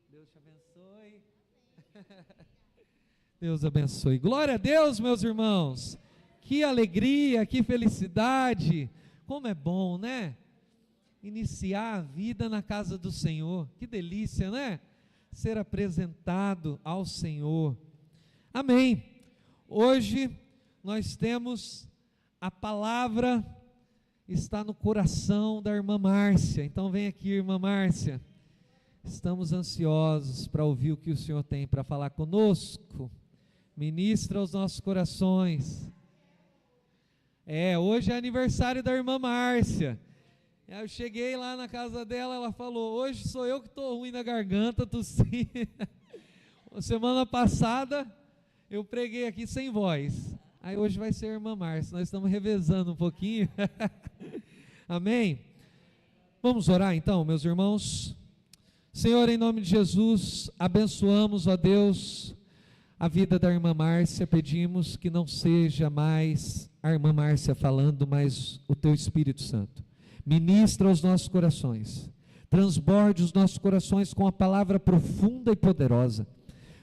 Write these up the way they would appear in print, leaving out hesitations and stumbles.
Deus te abençoe. Deus abençoe. Glória a Deus, meus irmãos. Que alegria, que felicidade. Como é bom, né? Iniciar a vida na casa do Senhor. Que delícia, né? Ser apresentado ao Senhor. Amém. Hoje nós temos a palavra, está no coração da irmã Márcia. Então vem aqui, irmã Márcia. Estamos ansiosos para ouvir o que o Senhor tem para falar conosco. Ministra aos nossos corações. Hoje é aniversário da irmã Márcia. Eu cheguei lá na casa dela, ela falou: hoje sou eu que estou ruim na garganta, tossi. Semana passada eu preguei aqui sem voz. Aí hoje vai ser a irmã Márcia. Nós estamos revezando um pouquinho. Amém? Vamos orar então, meus irmãos. Senhor, em nome de Jesus, abençoamos, ó Deus, a vida da irmã Márcia. Pedimos que não seja mais a irmã Márcia falando, mas o Teu Espírito Santo. Ministra aos nossos corações, transborde os nossos corações com a palavra profunda e poderosa.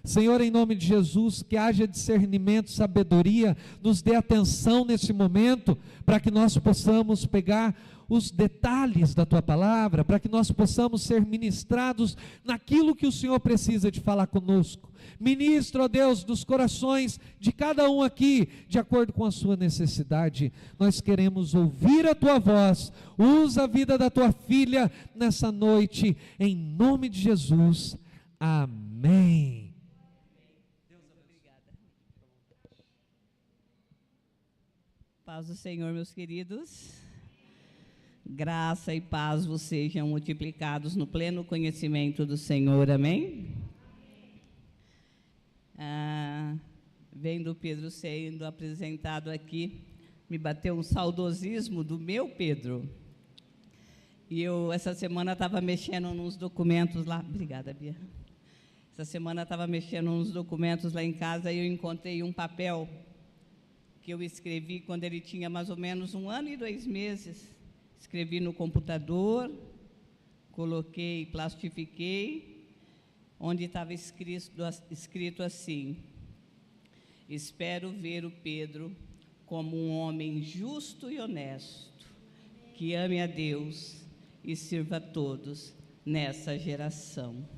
Senhor, em nome de Jesus, que haja discernimento, sabedoria, nos dê atenção nesse momento, para que nós possamos pegar os detalhes da Tua palavra, para que nós possamos ser ministrados naquilo que o Senhor precisa de falar conosco. Ministra, ó Deus, dos corações de cada um aqui, de acordo com a sua necessidade. Nós queremos ouvir a Tua voz. Usa a vida da Tua filha nessa noite, em nome de Jesus. Amém. Paz do Senhor, meus queridos. Graça e paz vos sejam multiplicados no pleno conhecimento do Senhor, amém? Vendo o Pedro sendo apresentado aqui, me bateu um saudosismo do meu Pedro. E eu, essa semana, estava mexendo nos documentos lá. Obrigada, Bia. Essa semana, estava mexendo nos documentos lá em casa e eu encontrei um papel que eu escrevi quando ele tinha mais ou menos 1 ano e 2 meses. Escrevi no computador, coloquei, plastifiquei, onde estava escrito assim: espero ver o Pedro como um homem justo e honesto, que ame a Deus e sirva a todos nessa geração.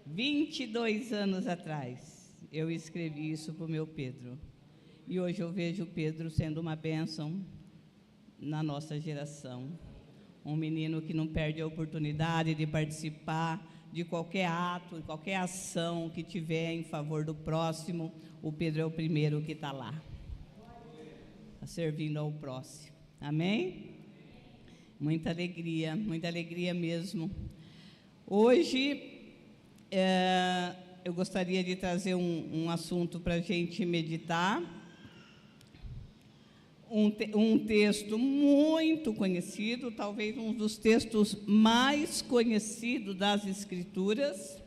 22 anos atrás, eu escrevi isso para o meu Pedro. E hoje eu vejo o Pedro sendo uma bênção na nossa geração. Um menino que não perde a oportunidade de participar de qualquer ato, de qualquer ação que tiver em favor do próximo. O Pedro é o primeiro que está lá, servindo ao próximo. Amém? Muita alegria mesmo. Hoje, eu gostaria de trazer um assunto para a gente meditar. Um texto muito conhecido, talvez um dos textos mais conhecidos das Escrituras,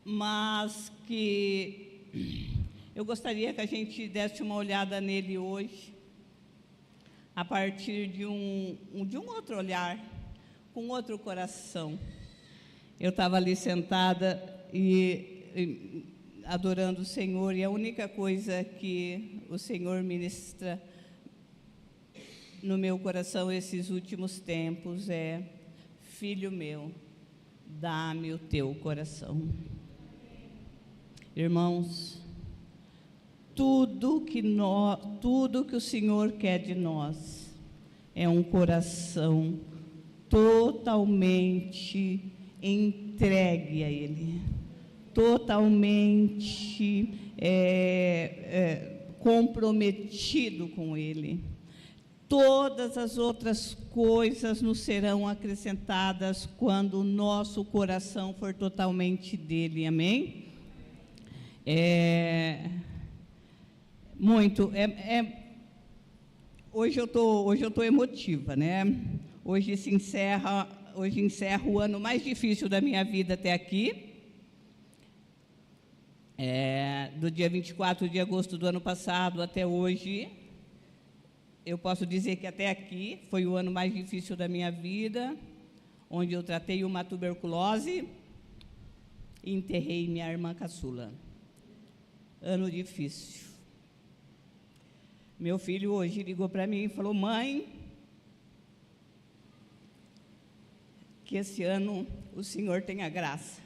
mas que eu gostaria que a gente desse uma olhada nele hoje, a partir de um outro olhar, com outro coração. Eu estava ali sentada e adorando o Senhor, e a única coisa que o Senhor ministra no meu coração esses últimos tempos é: filho meu, dá-me o teu coração. Irmãos, tudo que o Senhor quer de nós é um coração totalmente entregue a Ele, totalmente comprometido com Ele. Todas as outras coisas nos serão acrescentadas quando o nosso coração for totalmente dele, amém? Hoje eu tô emotiva, né? Hoje encerra o ano mais difícil da minha vida até aqui. Do dia 24 de agosto do ano passado até hoje, eu posso dizer que até aqui foi o ano mais difícil da minha vida, onde eu tratei uma tuberculose e enterrei minha irmã caçula. Ano difícil. Meu filho hoje ligou para mim e falou: mãe, que esse ano o Senhor tenha graça.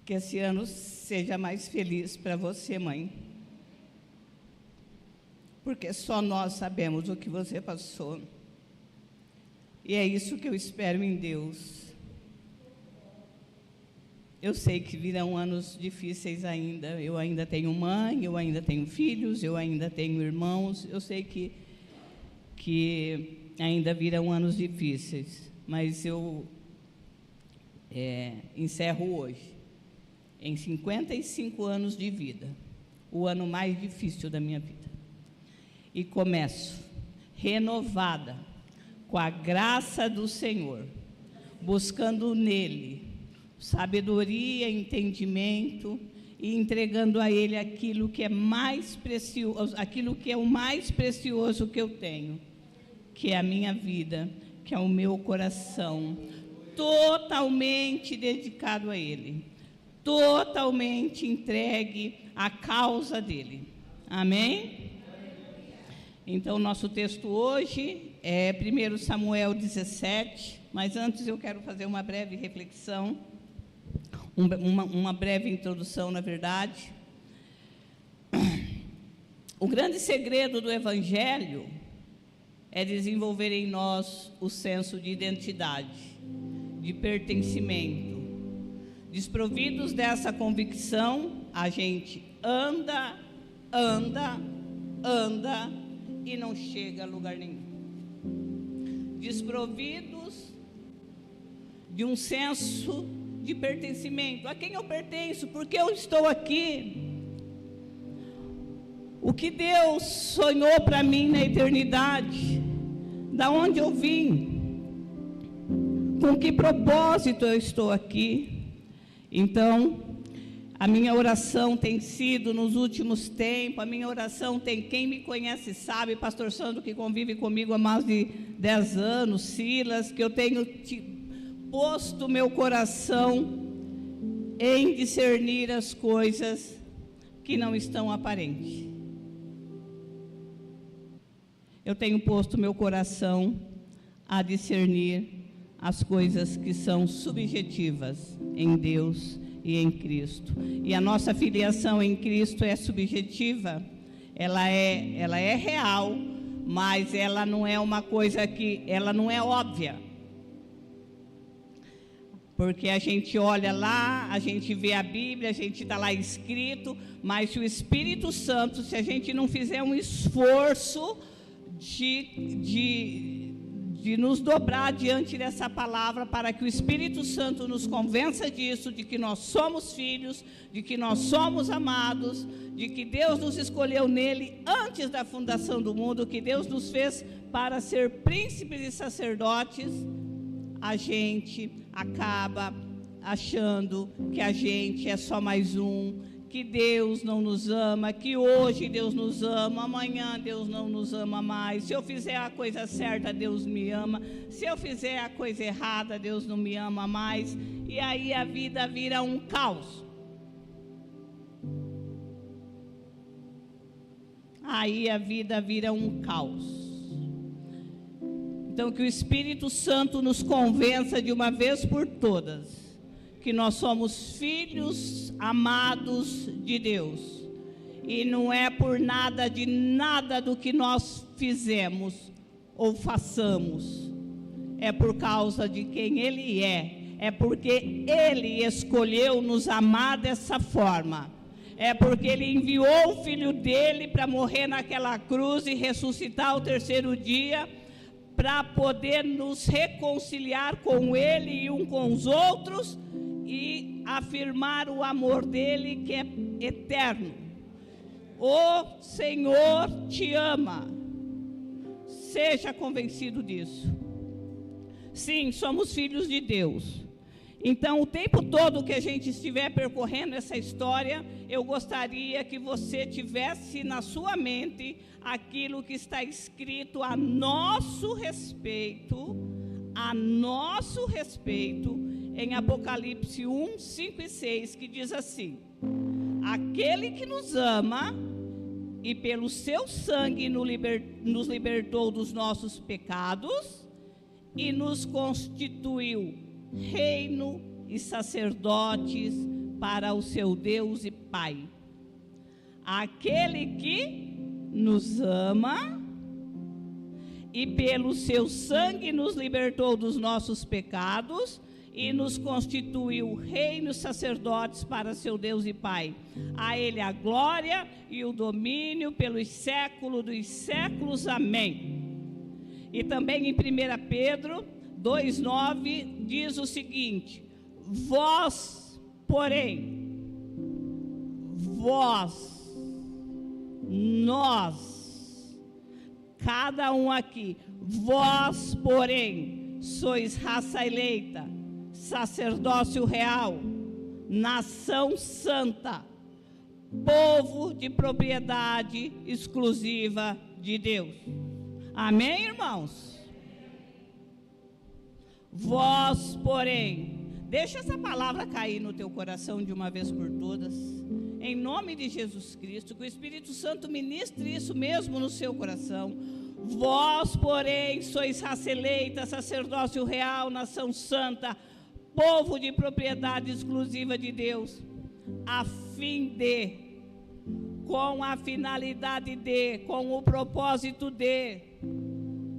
Que esse ano seja mais feliz para você, mãe. Porque só nós sabemos o que você passou. E é isso que eu espero em Deus. Eu sei que virão anos difíceis ainda. Eu ainda tenho mãe, eu ainda tenho filhos, eu ainda tenho irmãos. Eu sei que ainda virão anos difíceis. Mas eu encerro hoje, em 55 anos de vida, o ano mais difícil da minha vida. E começo renovada, com a graça do Senhor, buscando nele sabedoria, entendimento e entregando a Ele aquilo que é mais precioso, aquilo que é o mais precioso que eu tenho, que é a minha vida, que é o meu coração, totalmente dedicado a Ele, totalmente entregue à causa dEle. Amém? Então, nosso texto hoje é 1 Samuel 17, mas antes eu quero fazer uma breve reflexão, uma breve introdução, na verdade. O grande segredo do Evangelho é desenvolver em nós o senso de identidade, de pertencimento. Desprovidos dessa convicção, a gente anda e não chega a lugar nenhum. Desprovidos de um senso de pertencimento. A quem eu pertenço? Por que eu estou aqui? O que Deus sonhou para mim na eternidade? Da onde eu vim? Com que propósito eu estou aqui? Então, a minha oração tem sido, nos últimos tempos, a minha oração tem, quem me conhece sabe, pastor Sandro, que convive comigo há mais de 10 anos, Silas, que eu tenho posto meu coração em discernir as coisas que não estão aparentes. Eu tenho posto meu coração a discernir as coisas que são subjetivas em Deus e em Cristo. E a nossa filiação em Cristo é subjetiva, ela é real, mas ela não é uma coisa que, ela não é óbvia. Porque a gente olha lá, a gente vê a Bíblia, a gente está lá escrito, mas se o Espírito Santo, se a gente não fizer um esforço de nos dobrar diante dessa palavra, para que o Espírito Santo nos convença disso, de que nós somos filhos, de que nós somos amados, de que Deus nos escolheu nele antes da fundação do mundo, que Deus nos fez para ser príncipes e sacerdotes, a gente acaba achando que a gente é só mais um, que Deus não nos ama, que hoje Deus nos ama, amanhã Deus não nos ama mais. Se eu fizer a coisa certa, Deus me ama. Se eu fizer a coisa errada, Deus não me ama mais. E aí a vida vira um caos. Aí a vida vira um caos. Então, que o Espírito Santo nos convença de uma vez por todas que nós somos filhos amados de Deus. E não é por nada de nada do que nós fizemos ou façamos. É por causa de quem Ele é. É porque Ele escolheu nos amar dessa forma. É porque Ele enviou o Filho dEle para morrer naquela cruz e ressuscitar ao terceiro dia, para poder nos reconciliar com Ele e um com os outros e afirmar o amor dEle, que é eterno. O Senhor te ama. Seja convencido disso. Sim, somos filhos de Deus. Então, o tempo todo que a gente estiver percorrendo essa história, eu gostaria que você tivesse na sua mente aquilo que está escrito a nosso respeito, em Apocalipse 1, 5 e 6, que diz assim: aquele que nos ama e pelo seu sangue nos libertou dos nossos pecados e nos constituiu reino e sacerdotes para o seu Deus e Pai. Aquele que nos ama e pelo seu sangue nos libertou dos nossos pecados e nos constituiu reino e sacerdotes para seu Deus e Pai. A Ele a glória e o domínio pelos séculos dos séculos. Amém. E também em 1 Pedro 2,9 diz o seguinte: vós, porém, nós, cada um aqui, vós, porém, sois raça eleita, sacerdócio real, nação santa, povo de propriedade exclusiva de Deus. Amém, irmãos? Vós, porém, deixa essa palavra cair no teu coração de uma vez por todas, em nome de Jesus Cristo, que o Espírito Santo ministre isso mesmo no seu coração. Vós, porém, sois raça eleita, sacerdócio real, nação santa, povo de propriedade exclusiva de Deus, a fim de, com a finalidade de, com o propósito de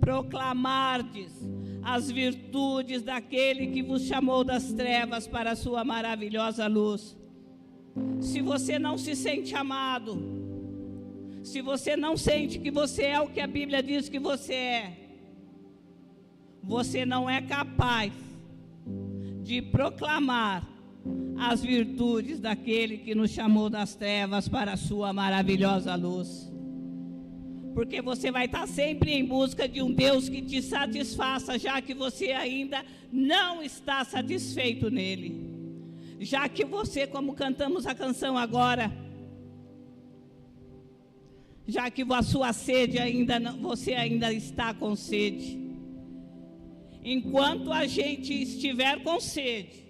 proclamardes as virtudes daquele que vos chamou das trevas para a sua maravilhosa luz. Se você não se sente amado, se você não sente que você é o que a Bíblia diz que você é, você não é capaz de proclamar as virtudes daquele que nos chamou das trevas para a sua maravilhosa luz. Porque você vai estar sempre em busca de um Deus que te satisfaça, já que você ainda não está satisfeito nele. Já que você, como cantamos a canção agora, já que a sua sede ainda não, você ainda está com sede. Enquanto a gente estiver com sede,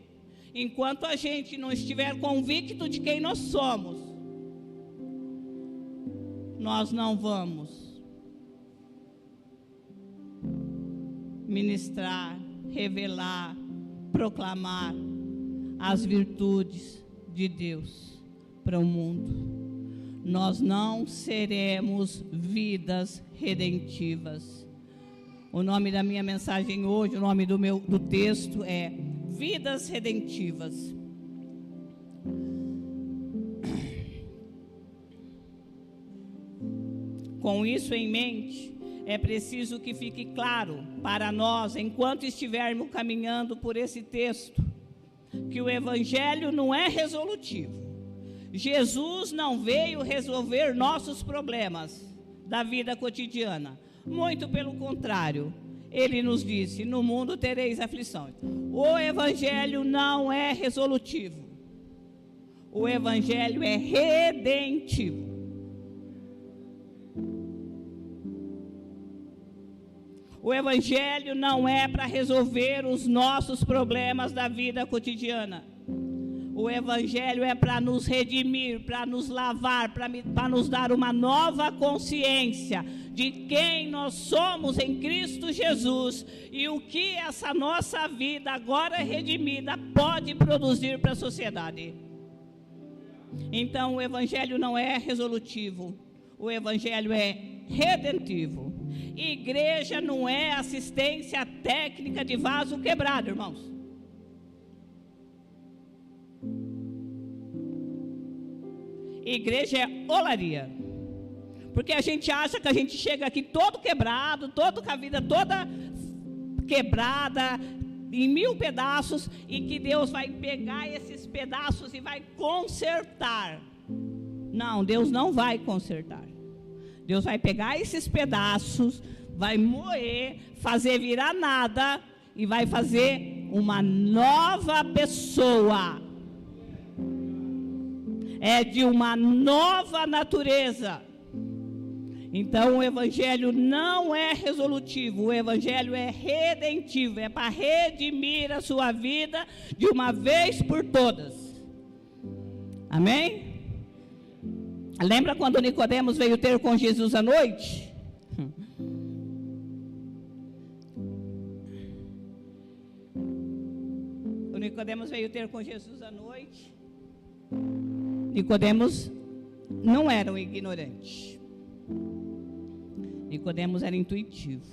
enquanto a gente não estiver convicto de quem nós somos, nós não vamos ministrar, revelar, proclamar as virtudes de Deus para o mundo. Nós não seremos vidas redentivas. O nome da minha mensagem hoje, o nome do texto é Vidas Redentivas. Com isso em mente, é preciso que fique claro para nós, enquanto estivermos caminhando por esse texto, que o Evangelho não é resolutivo. Jesus não veio resolver nossos problemas da vida cotidiana. Muito pelo contrário, ele nos disse: no mundo tereis aflições. O Evangelho não é resolutivo. O Evangelho é redentivo. O Evangelho não é para resolver os nossos problemas da vida cotidiana. O Evangelho é para nos redimir, para nos lavar, para nos dar uma nova consciência de quem nós somos em Cristo Jesus e o que essa nossa vida agora redimida pode produzir para a sociedade. Então, o Evangelho não é resolutivo, o Evangelho é redentivo. Igreja não é assistência técnica de vaso quebrado, irmãos. Igreja é olaria. Porque a gente acha que a gente chega aqui todo quebrado, todo com a vida toda quebrada, em 1000 pedaços, e que Deus vai pegar esses pedaços e vai consertar. Não, Deus não vai consertar. Deus vai pegar esses pedaços, vai moer, fazer virar nada e vai fazer uma nova pessoa. É de uma nova natureza. Então o evangelho não é resolutivo, o evangelho é redentivo, é para redimir a sua vida de uma vez por todas. Amém? Lembra quando Nicodemos veio ter com Jesus à noite? O Nicodemos veio ter com Jesus à noite. Nicodemos não era um ignorante. Nicodemos era intuitivo.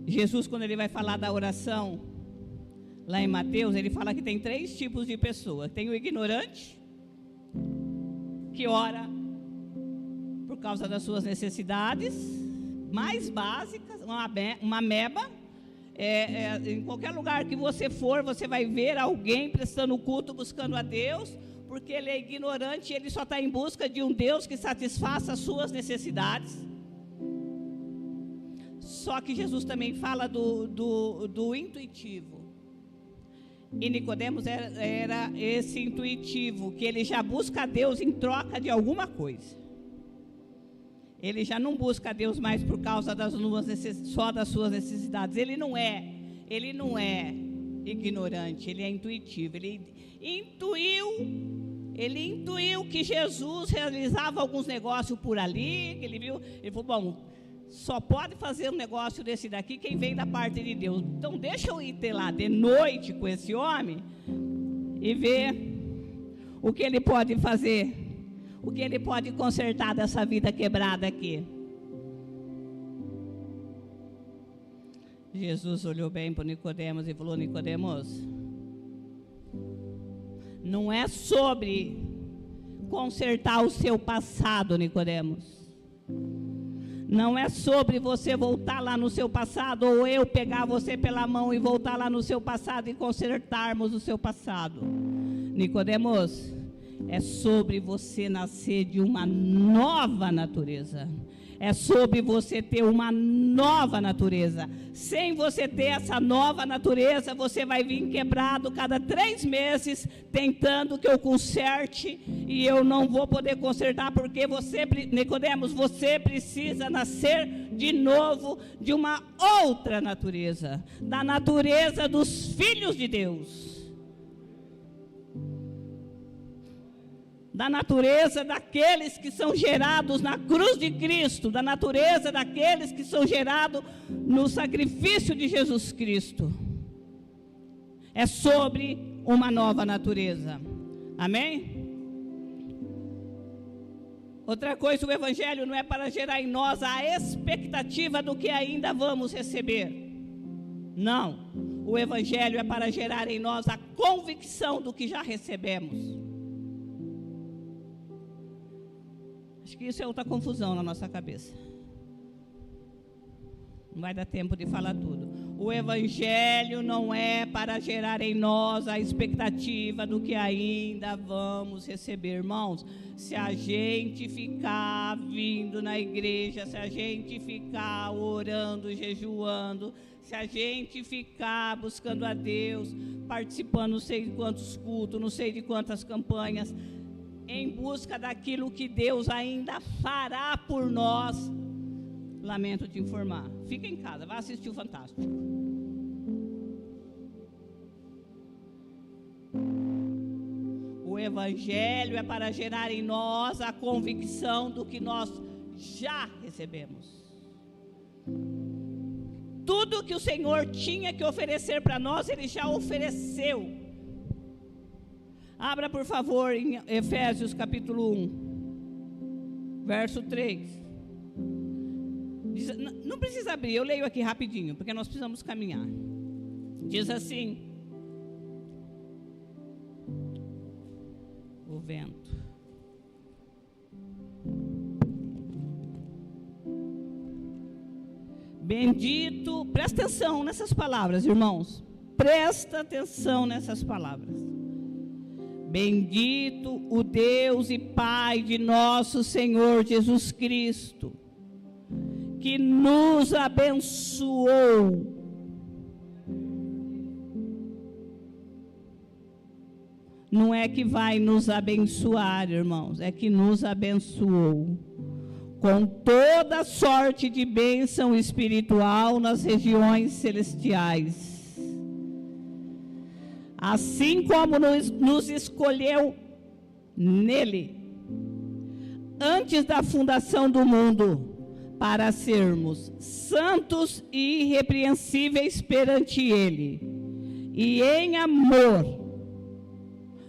Jesus, quando ele vai falar da oração, lá em Mateus, ele fala que tem 3 tipos de pessoa. Tem o ignorante, que ora por causa das suas necessidades mais básicas, uma meba. Em qualquer lugar que você for, você vai ver alguém prestando culto, buscando a Deus, porque ele é ignorante, ele só está em busca de um Deus que satisfaça as suas necessidades. Só que Jesus também fala do intuitivo. E Nicodemos era esse intuitivo, que ele já busca a Deus em troca de alguma coisa. Ele já não busca a Deus mais por causa só das suas necessidades. Ele não é ignorante, ele é intuitivo. Ele intuiu que Jesus realizava alguns negócios por ali, que ele falou, bom, só pode fazer um negócio desse daqui quem vem da parte de Deus. Então deixa eu ir ter lá de noite com esse homem e ver o que ele pode fazer, o que ele pode consertar dessa vida quebrada aqui. Jesus olhou bem para Nicodemos e falou, Nicodemos, não é sobre consertar o seu passado, Nicodemos. Não é sobre você voltar lá no seu passado, ou eu pegar você pela mão e voltar lá no seu passado e consertarmos o seu passado. Nicodemos, é sobre você nascer de uma nova natureza. É sobre você ter uma nova natureza. Sem você ter essa nova natureza, você vai vir quebrado cada 3 meses, tentando que eu conserte, e eu não vou poder consertar, porque você, Nicodemos, você precisa nascer de novo de uma outra natureza, da natureza dos filhos de Deus. Da natureza daqueles que são gerados na cruz de Cristo, da natureza daqueles que são gerados no sacrifício de Jesus Cristo. É sobre uma nova natureza. Amém? Outra coisa, o Evangelho não é para gerar em nós a expectativa do que ainda vamos receber. Não. O Evangelho é para gerar em nós a convicção do que já recebemos. Acho que isso é outra confusão na nossa cabeça. Não vai dar tempo de falar tudo. O Evangelho não é para gerar em nós a expectativa do que ainda vamos receber, irmãos. Se a gente ficar vindo na igreja, se a gente ficar orando, jejuando, se a gente ficar buscando a Deus, participando não sei de quantos cultos, não sei de quantas campanhas, em busca daquilo que Deus ainda fará por nós, lamento te informar, fica em casa, vá assistir o Fantástico. O Evangelho é para gerar em nós a convicção do que nós já recebemos. Tudo que o Senhor tinha que oferecer para nós, Ele já ofereceu. Abra, por favor, em Efésios capítulo 1, verso 3. Diz, não precisa abrir, eu leio aqui rapidinho, porque nós precisamos caminhar. Diz assim: o vento. Bendito, presta atenção nessas palavras, irmãos. Presta atenção nessas palavras. Bendito o Deus e Pai de nosso Senhor Jesus Cristo, que nos abençoou não é que vai nos abençoar, irmãos, é que nos abençoou com toda sorte de bênção espiritual nas regiões celestiais. Assim como nos escolheu nele, antes da fundação do mundo, para sermos santos e irrepreensíveis perante ele, e em amor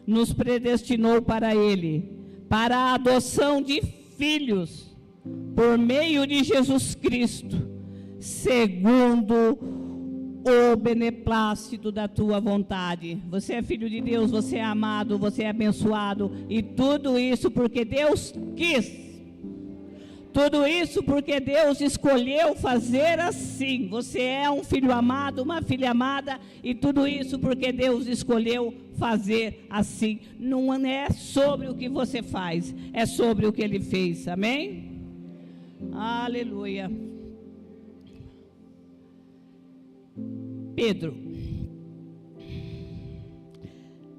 nos predestinou para ele, para a adoção de filhos, por meio de Jesus Cristo, segundo o beneplácito da tua vontade. Você é filho de Deus, você é amado, você é abençoado, e tudo isso porque Deus quis. Tudo isso porque Deus escolheu fazer assim. Você é um filho amado, uma filha amada, e tudo isso porque Deus escolheu fazer assim. Não é sobre o que você faz, é sobre o que Ele fez. Amém? Aleluia. Pedro.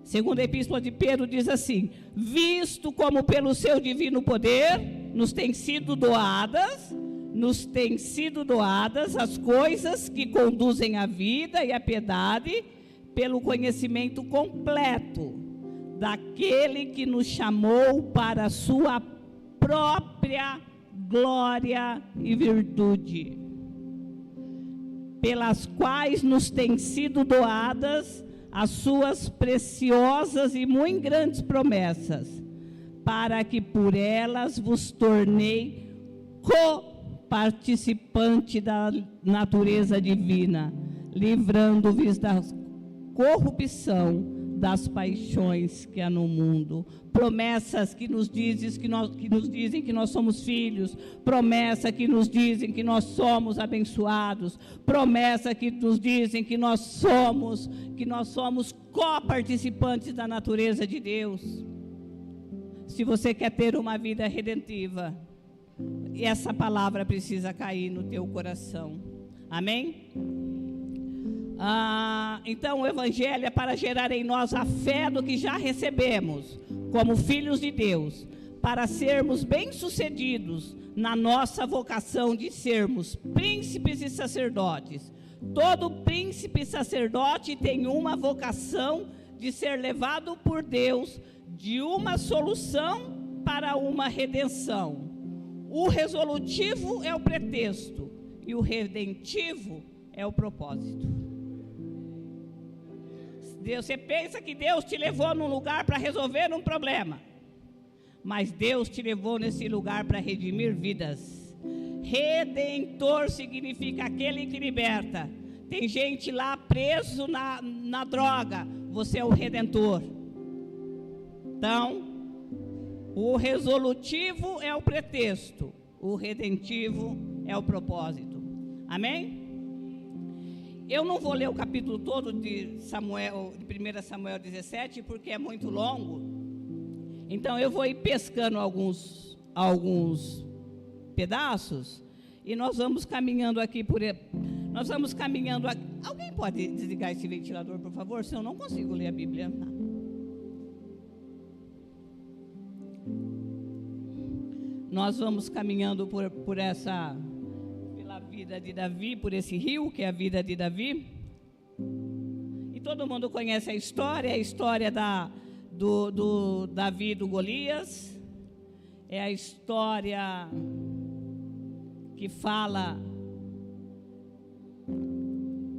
Segunda epístola de Pedro diz assim: visto como pelo seu divino poder nos têm sido doadas as coisas que conduzem à vida e à piedade, pelo conhecimento completo daquele que nos chamou para a sua própria glória e virtude, pelas quais nos têm sido doadas as suas preciosas e muito grandes promessas, para que por elas vos tornei co-participante da natureza divina, livrando-vos da corrupção das paixões que há no mundo. Promessas que nos dizem que nós somos filhos, promessa que nos dizem que nós somos abençoados, promessa que nos dizem que nós somos co-participantes da natureza de Deus. Se você quer ter uma vida redentiva, essa palavra precisa cair no teu coração. Amém? Então o Evangelho é para gerar em nós a fé do que já recebemos, como filhos de Deus, para sermos bem-sucedidos na nossa vocação de sermos príncipes e sacerdotes. Todo príncipe e sacerdote tem uma vocação de ser levado por Deus de uma solução para uma redenção. O resolutivo é o pretexto e o redentivo é o propósito. Você pensa que Deus te levou num lugar para resolver um problema, mas Deus te levou nesse lugar para redimir vidas. Redentor significa aquele que liberta. Tem gente lá preso na droga, você é o redentor. Então, o resolutivo é o pretexto, o redentivo é o propósito. Amém? Eu não vou ler o capítulo todo de 1 Samuel 17, porque é muito longo. Então eu vou ir pescando alguns pedaços e nós vamos caminhando aqui Alguém pode desligar esse ventilador, por favor? Senão eu não consigo ler a Bíblia. Nós vamos caminhando pela vida de Davi, por esse rio que é a vida de Davi. E todo mundo conhece a história do Davi e do Golias. É a história que fala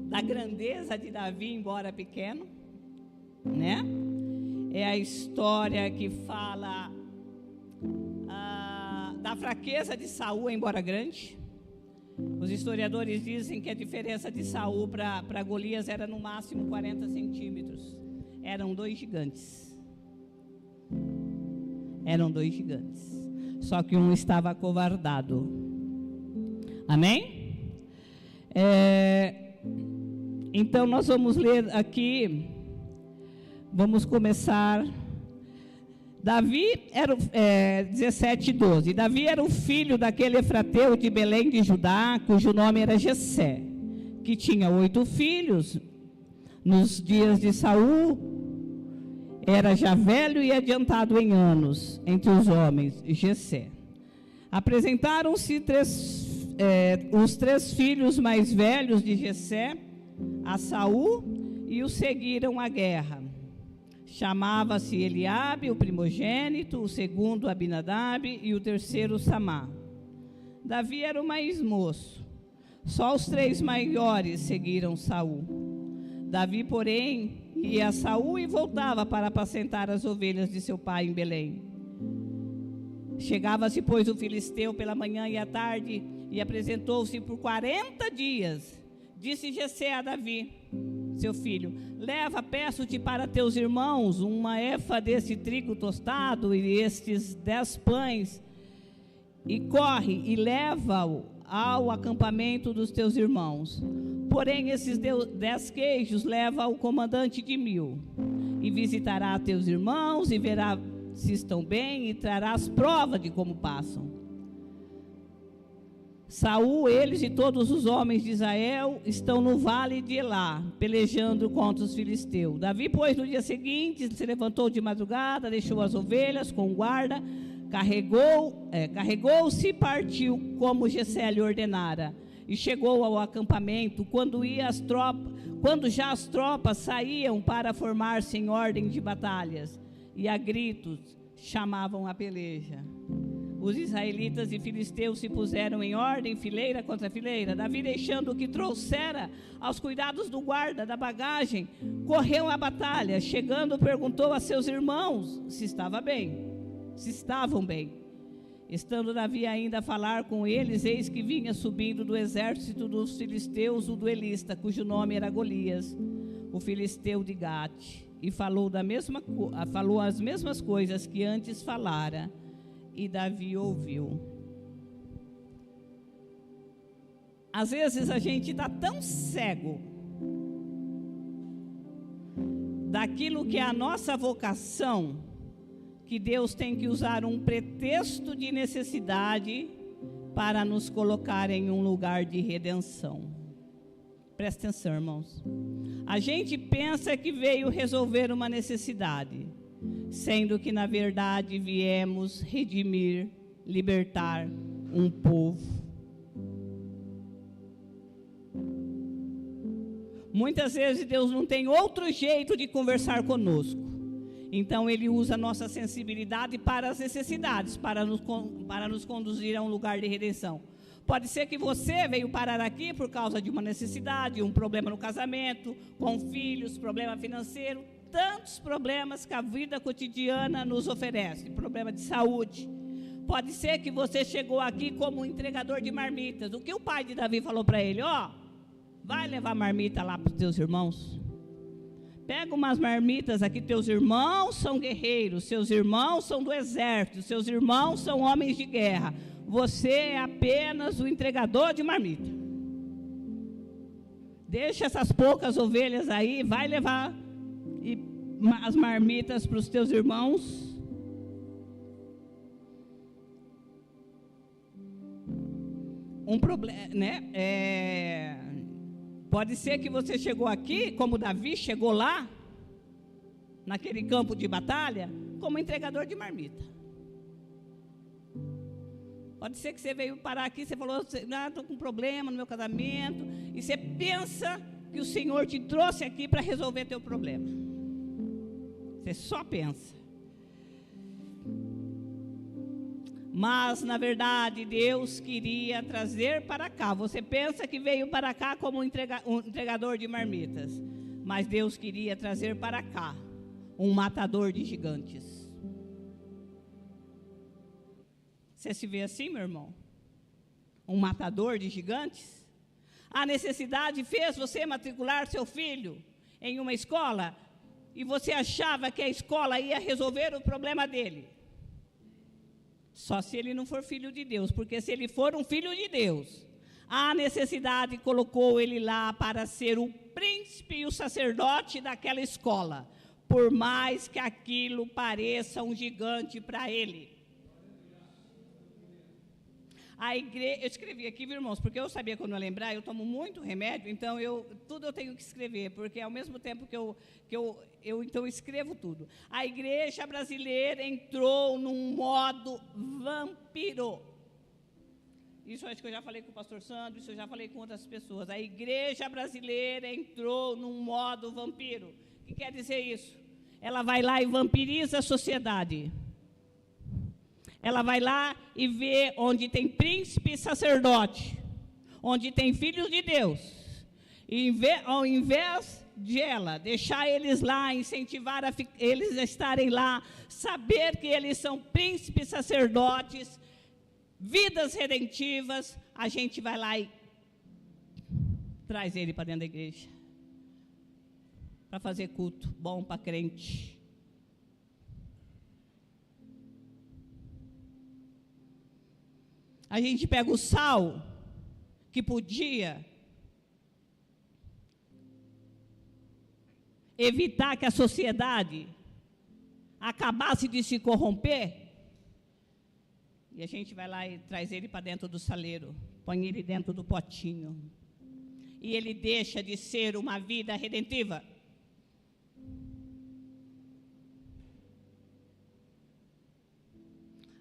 da grandeza de Davi, embora pequeno, né? É a história que fala da fraqueza de Saul, embora grande. Os historiadores dizem que a diferença de Saul para Golias era no máximo 40 centímetros. Eram dois gigantes. Só que um estava acovardado. Amém? Então nós vamos ler aqui. Vamos começar. Davi era 17:12. Davi era o filho daquele efrateu de Belém de Judá, cujo nome era Jessé, que tinha 8 filhos. Nos dias de Saul, era já velho e adiantado em anos entre os homens, Jessé. Apresentaram-se os 3 filhos mais velhos de Jessé a Saul e o seguiram à guerra. Chamava-se Eliabe, o primogênito, o segundo Abinadab e o terceiro Samá. Davi era o mais moço. Só os 3 maiores seguiram Saul. Davi, porém, ia a Saul e voltava para apacentar as ovelhas de seu pai em Belém. Chegava-se, pois, o filisteu pela manhã e à tarde e apresentou-se por 40 dias. Disse Jessé a Davi, seu filho: leva, peço-te, para teus irmãos uma efa desse trigo tostado e estes 10 pães, e corre e leva-o ao acampamento dos teus irmãos. Porém, esses 10 queijos leva ao comandante de 1000, e visitará teus irmãos, e verá se estão bem, e trarás prova de como passam. Saul, eles e todos os homens de Israel estão no vale de Elá, pelejando contra os filisteus. Davi, pois, no dia seguinte, se levantou de madrugada, deixou as ovelhas com guarda, carregou-se e partiu, como Jessé lhe ordenara. E chegou ao acampamento, quando já as tropas saíam para formar-se em ordem de batalhas, e a gritos chamavam a peleja. Os israelitas e filisteus se puseram em ordem, fileira contra fileira. Davi, deixando o que trouxera aos cuidados do guarda da bagagem, correu à batalha. Chegando, perguntou a seus irmãos se estavam bem. Estando Davi ainda a falar com eles, eis que vinha subindo do exército dos filisteus o duelista, cujo nome era Golias, o filisteu de Gate, e falou as mesmas coisas que antes falara. E Davi ouviu. Às vezes a gente está tão cego daquilo que é a nossa vocação, que Deus tem que usar um pretexto de necessidade para nos colocar em um lugar de redenção. Presta atenção, irmãos. A gente pensa que veio resolver uma necessidade, sendo que, na verdade, viemos redimir, libertar um povo. Muitas vezes Deus não tem outro jeito de conversar conosco. Então, Ele usa a nossa sensibilidade para as necessidades, para nos conduzir a um lugar de redenção. Pode ser que você veio parar aqui por causa de uma necessidade, um problema no casamento, com filhos, problema financeiro, tantos problemas que a vida cotidiana nos oferece, problema de saúde. Pode ser que você chegou aqui como um entregador de marmitas. O que o pai de Davi falou para ele? Vai levar marmita lá para os teus irmãos. Pega umas marmitas aqui, teus irmãos são guerreiros, seus irmãos são do exército, seus irmãos são homens de guerra. Você é apenas o entregador de marmita. Deixa essas poucas ovelhas aí, vai levar as marmitas para os teus irmãos. Um problema, né? Pode ser que você chegou aqui, como Davi chegou lá, naquele campo de batalha, como entregador de marmita. Pode ser que você veio parar aqui, você falou, estou com um problema no meu casamento, e você pensa que o Senhor te trouxe aqui para resolver teu problema. Você só pensa. Mas, na verdade, Deus queria trazer para cá. Você pensa que veio para cá como um entregador de marmitas. Mas Deus queria trazer para cá um matador de gigantes. Você se vê assim, meu irmão? Um matador de gigantes? A necessidade fez você matricular seu filho em uma escola e você achava que a escola ia resolver o problema dele. Só se ele não for filho de Deus, porque se ele for um filho de Deus, a necessidade colocou ele lá para ser o príncipe e o sacerdote daquela escola, por mais que aquilo pareça um gigante para ele. A igreja, eu escrevi aqui, viu, irmãos, porque eu sabia que eu não ia lembrar, eu tomo muito remédio, então tudo eu tenho que escrever, porque ao mesmo tempo que eu então escrevo tudo. A igreja brasileira entrou num modo vampiro. Isso acho que eu já falei com o pastor Sandro, isso eu já falei com outras pessoas. A igreja brasileira entrou num modo vampiro. O que quer dizer isso? Ela vai lá e vampiriza a sociedade. Ela vai lá e vê onde tem príncipe e sacerdote, onde tem filhos de Deus. E ao invés de ela deixar eles lá, incentivar eles a estarem lá, saber que eles são príncipes sacerdotes, vidas redentivas, a gente vai lá e traz ele para dentro da igreja, para fazer culto bom para crente. A gente pega o sal, que podia evitar que a sociedade acabasse de se corromper, e a gente vai lá e traz ele para dentro do saleiro, põe ele dentro do potinho, e ele deixa de ser uma vida redentiva.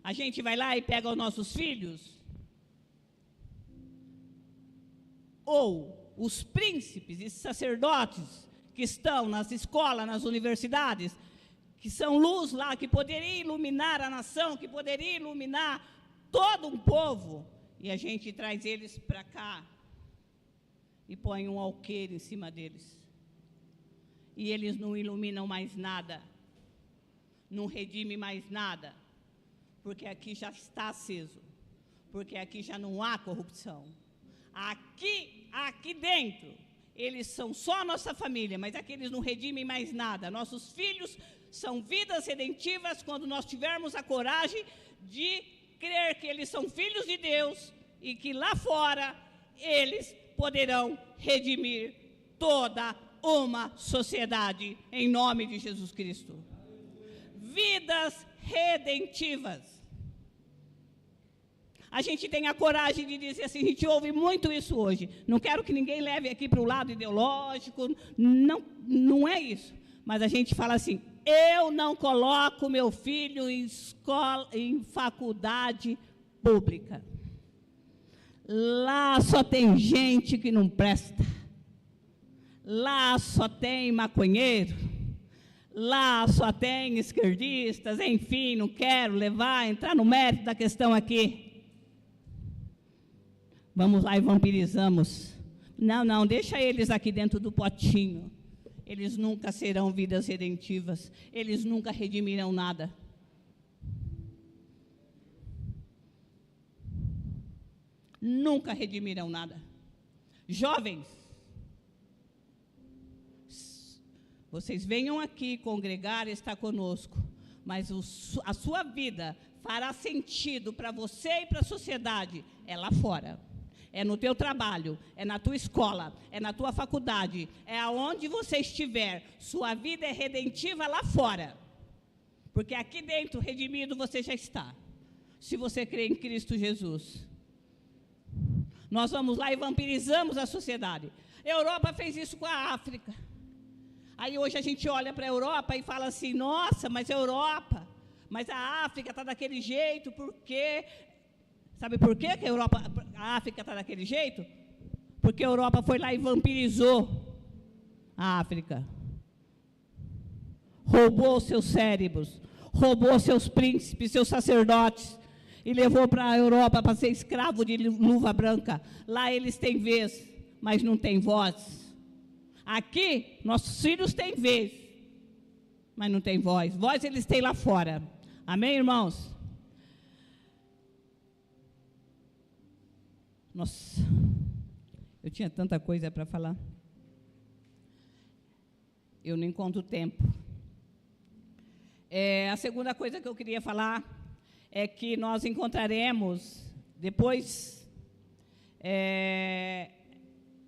A gente vai lá e pega os nossos filhos, ou os príncipes e sacerdotes que estão nas escolas, nas universidades, que são luz lá, que poderia iluminar a nação, que poderia iluminar todo um povo, e a gente traz eles para cá e põe um alqueire em cima deles. E eles não iluminam mais nada, não redimem mais nada, porque aqui já está aceso, porque aqui já não há corrupção. Aqui dentro, eles são só a nossa família, mas aqui eles não redimem mais nada. Nossos filhos são vidas redentivas quando nós tivermos a coragem de crer que eles são filhos de Deus e que lá fora eles poderão redimir toda uma sociedade em nome de Jesus Cristo. Vidas redentivas. A gente tem a coragem de dizer assim, a gente ouve muito isso hoje. Não quero que ninguém leve aqui para o lado ideológico, não é isso. Mas a gente fala assim, eu não coloco meu filho em escola, em faculdade pública. Lá só tem gente que não presta. Lá só tem maconheiro. Lá só tem esquerdistas, enfim, não quero entrar no mérito da questão aqui. Vamos lá e vampirizamos. Não, deixa eles aqui dentro do potinho. Eles nunca serão vidas redentivas. Eles nunca redimirão nada. Nunca redimirão nada. Jovens, vocês venham aqui congregar e estar conosco, mas a sua vida fará sentido para você e para a sociedade, é lá fora. É no teu trabalho, é na tua escola, é na tua faculdade, é aonde você estiver. Sua vida é redentiva lá fora. Porque aqui dentro, redimido, você já está. Se você crê em Cristo Jesus. Nós vamos lá e vampirizamos a sociedade. A Europa fez isso com a África. Aí hoje a gente olha para a Europa e fala assim, nossa, mas a Europa, mas a África está daquele jeito, por quê? Sabe por quê que a África está daquele jeito? Porque a Europa foi lá e vampirizou a África. Roubou seus cérebros, roubou seus príncipes, seus sacerdotes, e levou para a Europa para ser escravo de luva branca. Lá eles têm vez, mas não têm voz. Aqui, nossos filhos têm vez, mas não têm voz. Voz eles têm lá fora. Amém, irmãos? Nossa, eu tinha tanta coisa para falar. Eu não encontro tempo. A segunda coisa que eu queria falar é que nós encontraremos, depois,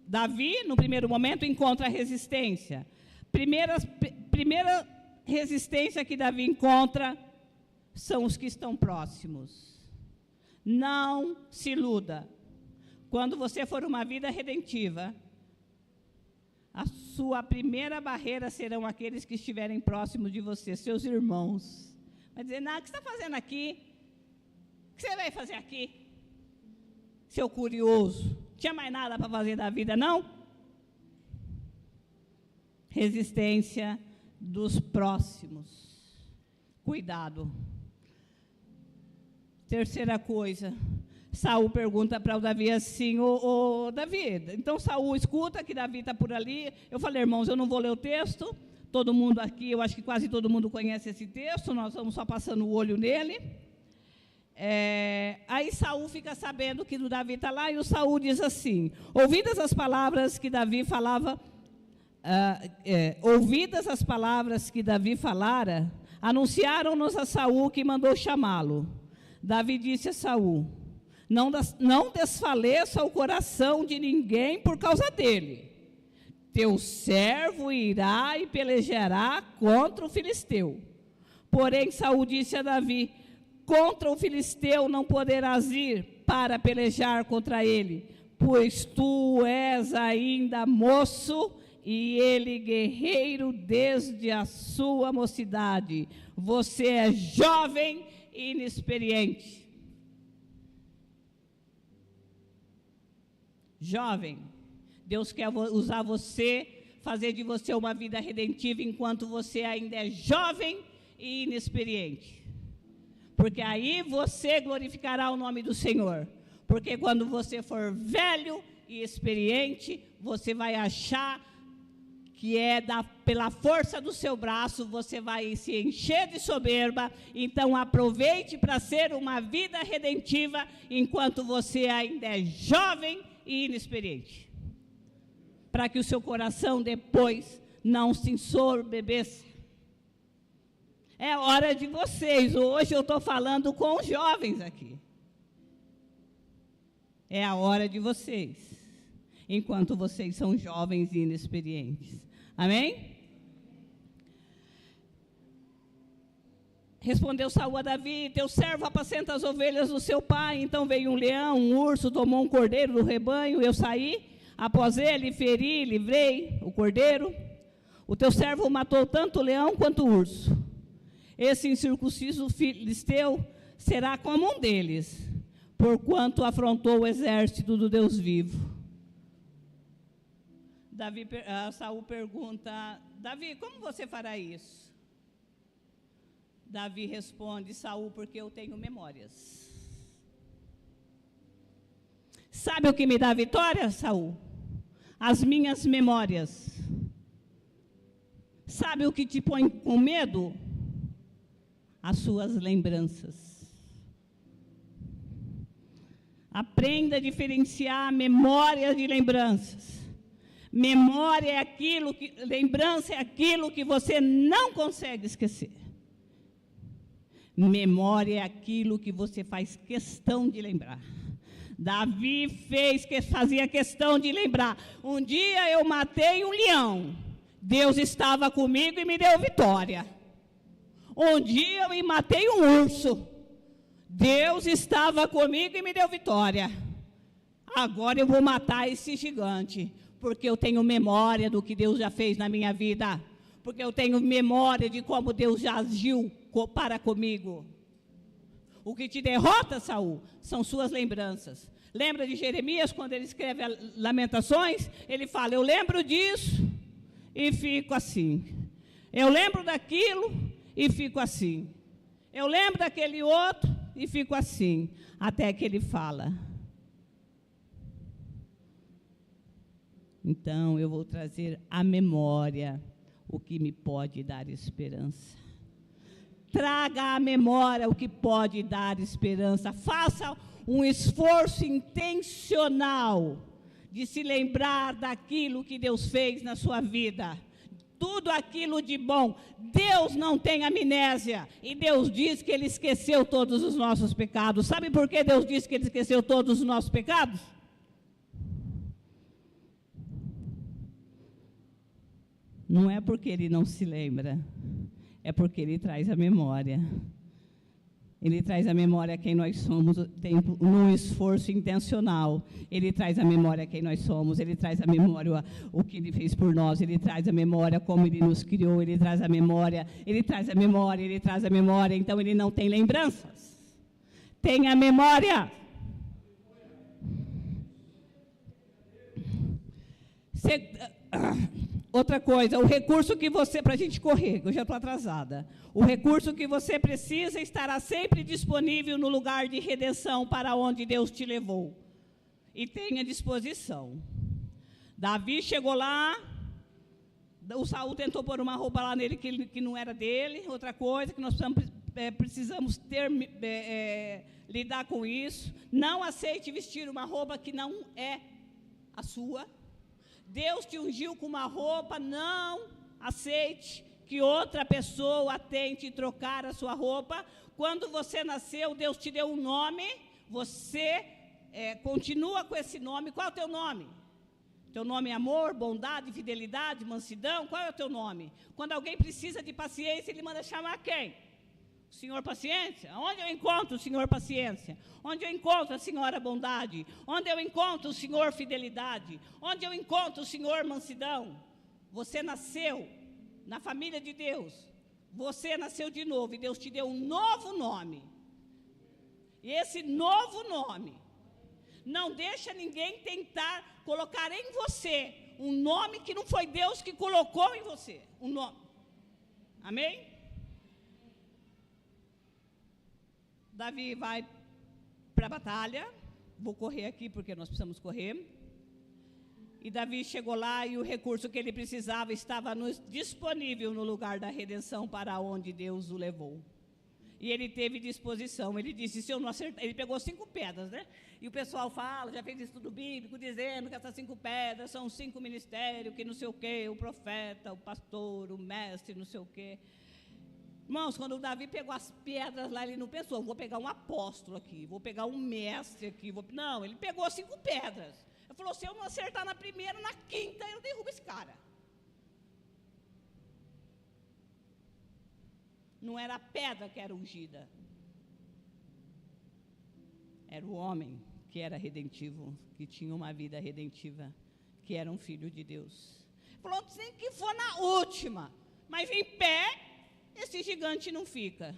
Davi, no primeiro momento, encontra a resistência. Primeira resistência que Davi encontra são os que estão próximos. Não se iluda. Quando você for uma vida redentiva, a sua primeira barreira serão aqueles que estiverem próximos de você, seus irmãos. Vai dizer, não, o que você está fazendo aqui? O que você vai fazer aqui? Seu curioso, tinha mais nada para fazer da vida, não? Resistência dos próximos. Cuidado. Terceira coisa, Saul pergunta para o Davi assim, ô Davi, então Saul escuta que Davi está por ali. Eu falei, irmãos, eu não vou ler o texto, todo mundo aqui, eu acho que quase todo mundo conhece esse texto, nós vamos só passando o olho nele. Aí Saul fica sabendo que o Davi está lá, e o Saul diz assim, ouvidas as palavras que Davi falava, ouvidas as palavras que Davi falara, anunciaram-nos a Saul que mandou chamá-lo. Davi disse a Saul, não desfaleça o coração de ninguém por causa dele. Teu servo irá e pelejará contra o filisteu. Porém, Saul disse a Davi, contra o filisteu não poderás ir para pelejar contra ele, pois tu és ainda moço e ele guerreiro desde a sua mocidade. Você é jovem e inexperiente. Jovem, Deus quer usar você, fazer de você uma vida redentiva enquanto você ainda é jovem e inexperiente. Porque aí você glorificará o nome do Senhor. Porque quando você for velho e experiente, você vai achar que pela força do seu braço, você vai se encher de soberba. Então aproveite para ser uma vida redentiva, enquanto você ainda é jovem e inexperiente. Para que o seu coração depois não se ensorbebeça. É hora de vocês, hoje eu estou falando com os jovens aqui. É a hora de vocês, enquanto vocês são jovens e inexperientes. Amém? Respondeu Saul a Davi, teu servo apacenta as ovelhas do seu pai. Então veio um leão, um urso, tomou um cordeiro do rebanho. Eu saí, após ele, feri, livrei o cordeiro. O teu servo matou tanto o leão quanto o urso. Esse incircunciso filisteu será como um deles, porquanto afrontou o exército do Deus vivo. Saul pergunta, Davi, como você fará isso? Davi responde, Saul, porque eu tenho memórias. Sabe o que me dá vitória, Saul? As minhas memórias. Sabe o que te põe com medo? As suas lembranças. Aprenda a diferenciar memórias de lembranças. Memória é aquilo que, lembrança é aquilo que você não consegue esquecer. Memória é aquilo que você faz questão de lembrar. Davi fazia questão de lembrar. Um dia eu matei um leão. Deus estava comigo e me deu vitória. Um dia eu matei um urso. Deus estava comigo e me deu vitória. Agora eu vou matar esse gigante. Porque eu tenho memória do que Deus já fez na minha vida. Porque eu tenho memória de como Deus já agiu para comigo. O que te derrota, Saul, são suas lembranças. Lembra de Jeremias, quando ele escreve Lamentações? Ele fala, eu lembro disso e fico assim. Eu lembro daquilo e fico assim. Eu lembro daquele outro e fico assim. Até que ele fala, então eu vou trazer à memória o que me pode dar esperança. Traga à memória o que pode dar esperança. Faça um esforço intencional de se lembrar daquilo que Deus fez na sua vida. Tudo aquilo de bom. Deus não tem amnésia. E Deus diz que Ele esqueceu todos os nossos pecados. Sabe por que Deus diz que Ele esqueceu todos os nossos pecados? Não é porque Ele não se lembra. É porque Ele traz a memória. Ele traz à memória quem nós somos num esforço intencional. Ele traz à memória quem nós somos. Ele traz à memória o que Ele fez por nós. Ele traz à memória como Ele nos criou. Ele traz à memória, Ele traz à memória, Ele traz à memória. Então, Ele não tem lembranças. Tem a memória. Outra coisa, o recurso que você, para a gente correr, eu já estou atrasada, o recurso que você precisa estará sempre disponível no lugar de redenção para onde Deus te levou. E tenha disposição. Davi chegou lá, o Saul tentou pôr uma roupa lá nele que não era dele. Outra coisa que nós precisamos lidar com isso. Não aceite vestir uma roupa que não é a sua. Deus te ungiu com uma roupa, não aceite que outra pessoa tente trocar a sua roupa. Quando você nasceu, Deus te deu um nome, você continua com esse nome. Qual é o teu nome? Teu nome é amor, bondade, fidelidade, mansidão? Qual é o teu nome? Quando alguém precisa de paciência, ele manda chamar quem? O Senhor Paciência? Onde eu encontro o Senhor Paciência? Onde eu encontro a Senhora Bondade? Onde eu encontro o Senhor Fidelidade? Onde eu encontro o Senhor Mansidão? Você nasceu na família de Deus. Você nasceu de novo e Deus te deu um novo nome. E esse novo nome, não deixa ninguém tentar colocar em você um nome que não foi Deus que colocou em você. Um nome. Amém? Davi vai para a batalha. Vou correr aqui porque nós precisamos correr. E Davi chegou lá e o recurso que ele precisava estava disponível no lugar da redenção para onde Deus o levou. E ele teve disposição. Ele disse, se eu não acertar, ele pegou 5 pedras, né? E o pessoal fala, já fez estudo bíblico, dizendo que essas 5 pedras são 5 ministérios, que não sei o quê, o profeta, o pastor, o mestre, não sei o quê. Irmãos, quando o Davi pegou as pedras lá, ele não pensou, vou pegar um apóstolo aqui, vou pegar um mestre aqui. Não, ele pegou 5 pedras. Ele falou, se eu não acertar na primeira, na quinta, eu derrubo esse cara. Não era a pedra que era ungida. Era o homem que era redentivo, que tinha uma vida redentiva, que era um filho de Deus. Ele falou, tem que for na última, mas em pé, esse gigante não fica.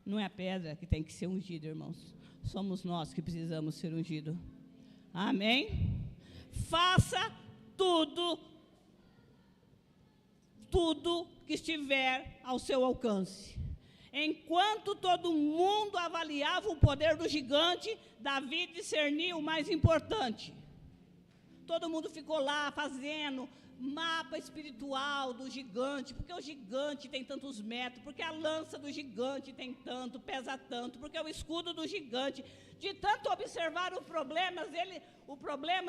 Não é a pedra que tem que ser ungida, irmãos. Somos nós que precisamos ser ungidos. Amém? Faça tudo que estiver ao seu alcance. Enquanto todo mundo avaliava o poder do gigante, Davi discerniu o mais importante. Todo mundo ficou lá fazendo mapa espiritual do gigante, porque o gigante tem tantos metros, porque a lança do gigante tem tanto, pesa tanto, porque o escudo do gigante, de tanto observar os problemas,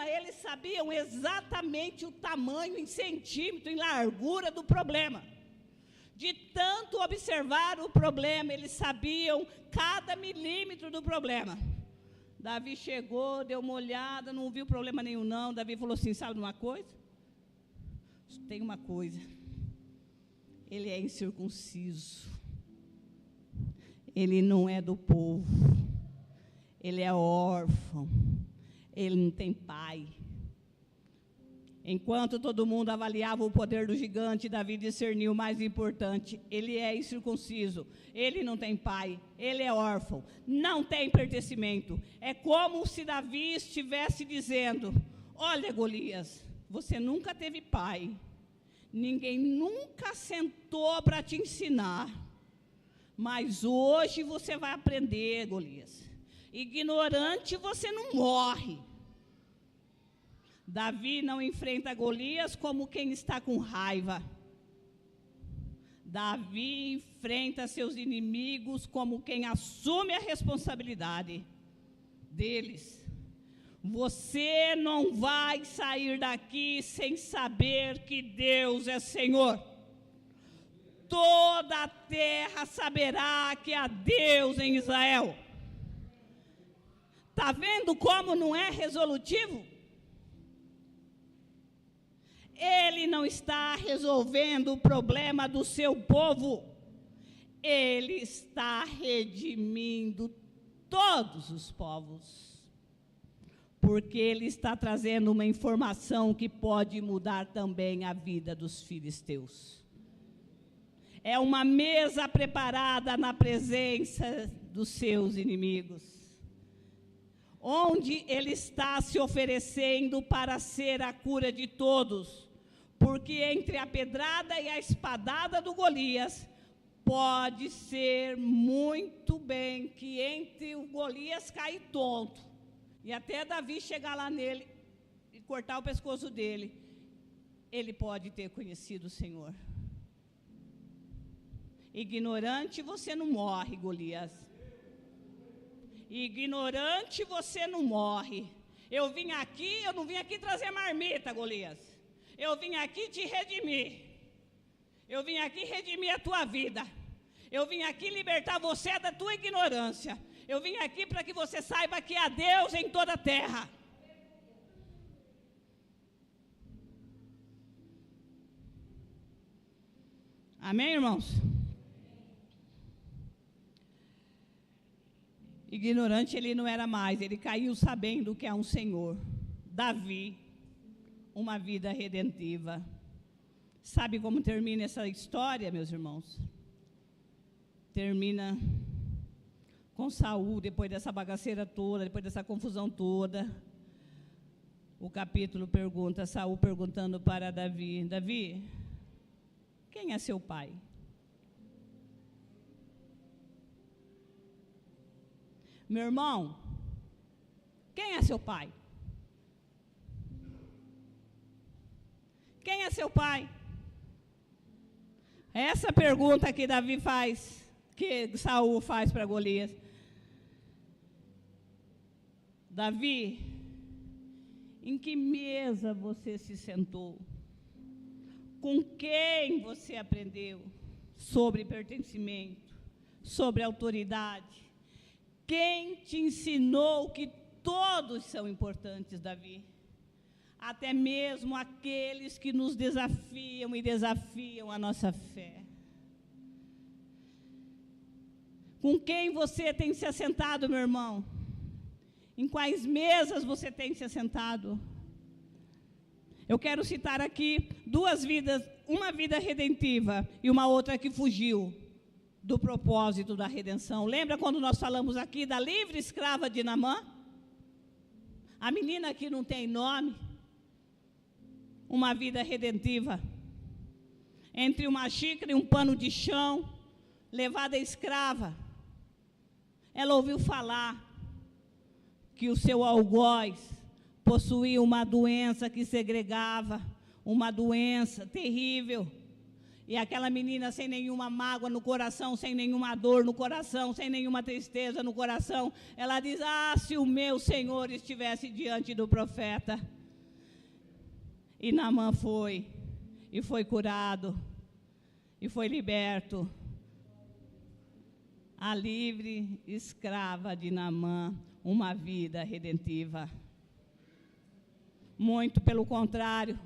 eles sabiam exatamente o tamanho em centímetro, em largura do problema. De tanto observar o problema, eles sabiam cada milímetro do problema. Davi chegou, deu uma olhada, não viu problema nenhum não. Davi falou assim, sabe de uma coisa? Tem uma coisa, ele é incircunciso, ele não é do povo, ele é órfão, ele não tem pai. Enquanto todo mundo avaliava o poder do gigante, Davi discerniu o mais importante, ele é incircunciso, ele não tem pai, ele é órfão, não tem pertencimento. É como se Davi estivesse dizendo, olha Golias, você nunca teve pai, ninguém nunca sentou para te ensinar, mas hoje você vai aprender, Golias. Ignorante você não morre. Davi não enfrenta Golias como quem está com raiva. Davi enfrenta seus inimigos como quem assume a responsabilidade deles. Você não vai sair daqui sem saber que Deus é Senhor. Toda a terra saberá que há Deus em Israel. Está vendo como não é resolutivo? Ele não está resolvendo o problema do seu povo. Ele está redimindo todos os povos, porque Ele está trazendo uma informação que pode mudar também a vida dos filisteus. É uma mesa preparada na presença dos seus inimigos, onde Ele está se oferecendo para ser a cura de todos, porque entre a pedrada e a espadada do Golias, pode ser muito bem que entre o Golias cair tonto, e até Davi chegar lá nele e cortar o pescoço dele, ele pode ter conhecido o Senhor. Ignorante você não morre, Golias. Ignorante você não morre. Eu não vim aqui trazer marmita, Golias. Eu vim aqui te redimir. Eu vim aqui redimir a tua vida. Eu vim aqui libertar você da tua ignorância. Eu vim aqui para que você saiba que há Deus em toda a terra. Amém, irmãos? Ignorante ele não era mais, ele caiu sabendo que há um Senhor. Davi, uma vida redentiva. Sabe como termina essa história, meus irmãos? Termina com Saul, depois dessa bagaceira toda, depois dessa confusão toda. O capítulo pergunta, Saul perguntando para Davi: Davi, quem é seu pai? Meu irmão, quem é seu pai? Quem é seu pai? Essa pergunta que Davi faz, que Saul faz para Golias. Davi, em que mesa você se sentou? Com quem você aprendeu sobre pertencimento, sobre autoridade? Quem te ensinou que todos são importantes, Davi? Até mesmo aqueles que nos desafiam e desafiam a nossa fé. Com quem você tem se assentado, meu irmão? Em quais mesas você tem se assentado? Eu quero citar aqui duas vidas, uma vida redentiva e uma outra que fugiu do propósito da redenção. Lembra quando nós falamos aqui da livre escrava de Naamã? A menina que não tem nome, uma vida redentiva, entre uma xícara e um pano de chão, levada escrava. Ela ouviu falar que o seu algoz possuía uma doença que segregava, uma doença terrível. E aquela menina sem nenhuma mágoa no coração, sem nenhuma dor no coração, sem nenhuma tristeza no coração, ela diz: ah, se o meu Senhor estivesse diante do profeta. E Naamã foi, e foi curado, e foi liberto. A livre escrava de Naamã, uma vida redentiva. Muito pelo contrário,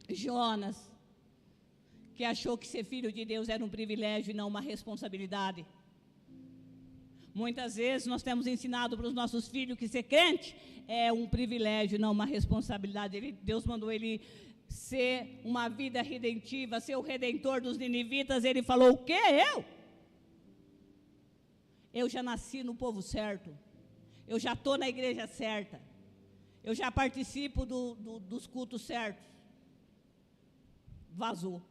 Jonas, que achou que ser filho de Deus era um privilégio e não uma responsabilidade. Muitas vezes nós temos ensinado para os nossos filhos que ser crente é um privilégio e não uma responsabilidade. Deus mandou ele ser uma vida redentiva, ser o redentor dos ninivitas. Ele falou: o quê? Eu já nasci no povo certo, eu já estou na igreja certa, eu já participo dos cultos certos. Vazou.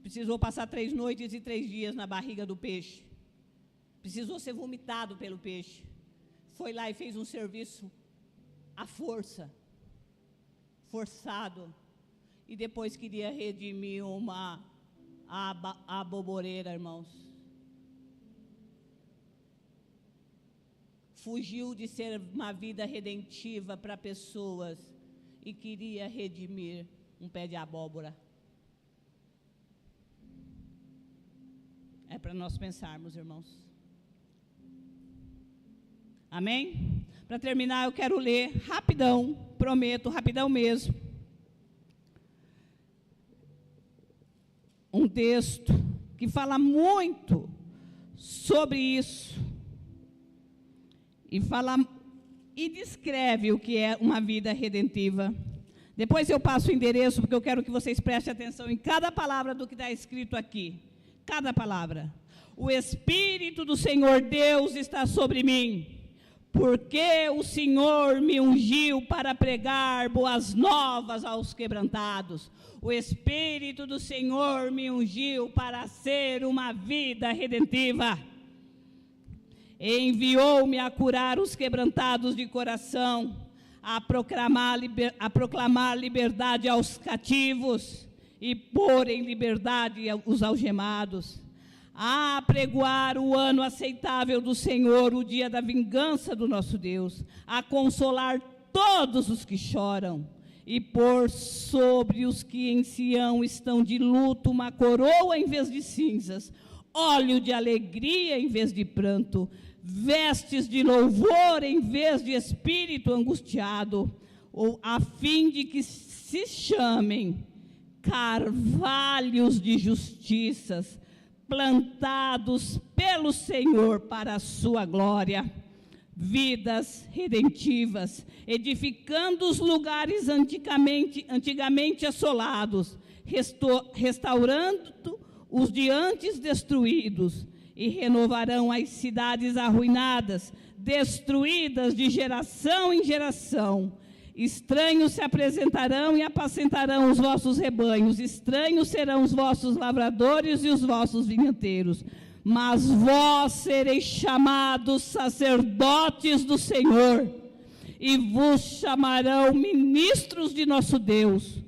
Precisou passar 3 noites e 3 dias na barriga do peixe. Precisou ser vomitado pelo peixe. Foi lá e fez um serviço à força, forçado. E depois queria redimir uma aboboreira, irmãos. Fugiu de ser uma vida redentiva para pessoas e queria redimir um pé de abóbora. É para nós pensarmos, irmãos. Amém? Para terminar, eu quero ler rapidão, prometo, rapidão mesmo. texto que fala muito sobre isso e descreve o que é uma vida redentiva. Depois eu passo o endereço, porque eu quero que vocês prestem atenção em cada palavra do que está escrito aqui. Cada palavra. O Espírito do Senhor Deus está sobre mim, porque o Senhor me ungiu para pregar boas novas aos quebrantados. O Espírito do Senhor me ungiu para ser uma vida redentiva. Enviou-me a curar os quebrantados de coração, a proclamar liberdade aos cativos e pôr em liberdade os algemados, a apregoar o ano aceitável do Senhor, o dia da vingança do nosso Deus, a consolar todos os que choram e pôr sobre os que em Sião estão de luto uma coroa em vez de cinzas, óleo de alegria em vez de pranto, vestes de louvor em vez de espírito angustiado, a fim de que se chamem carvalhos de justiças, plantados pelo Senhor para a sua glória, vidas redentivas, edificando os lugares antigamente assolados, restaurando os de antes destruídos, e renovarão as cidades arruinadas, destruídas de geração em geração. Estranhos se apresentarão e apacentarão os vossos rebanhos, estranhos serão os vossos lavradores e os vossos vinhateiros. Mas vós sereis chamados sacerdotes do Senhor, e vos chamarão ministros de nosso Deus.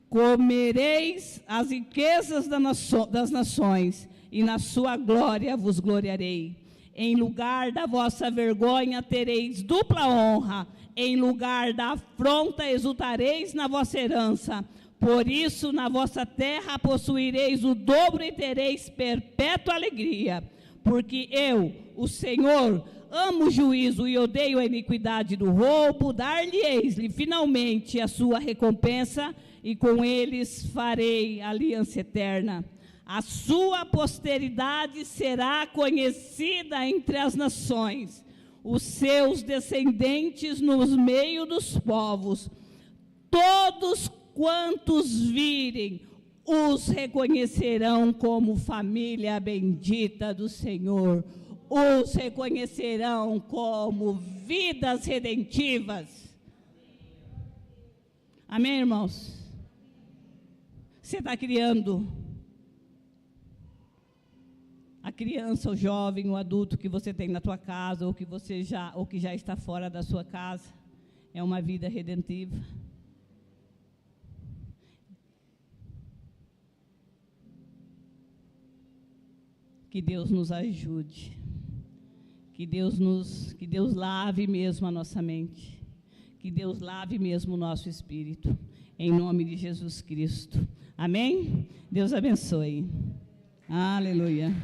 Comereis as riquezas das nações, e na sua glória vos gloriarei. Em lugar da vossa vergonha tereis dupla honra, em lugar da afronta exultareis na vossa herança. Por isso, na vossa terra possuireis o dobro e tereis perpétua alegria. Porque eu, o Senhor, amo o juízo e odeio a iniquidade do roubo, dar-lhe-eis-lhe finalmente a sua recompensa, e com eles farei aliança eterna. A sua posteridade será conhecida entre as nações, os seus descendentes no meio dos povos. Todos quantos virem, os reconhecerão como família bendita do Senhor. Os reconhecerão como vidas redentivas. Amém, irmãos? Você está criando a criança, o jovem, o adulto que você tem na tua casa, ou que já está fora da sua casa, é uma vida redentiva. Que Deus nos ajude, que Deus lave mesmo a nossa mente, que Deus lave mesmo o nosso espírito, em nome de Jesus Cristo. Amém? Deus abençoe. Aleluia.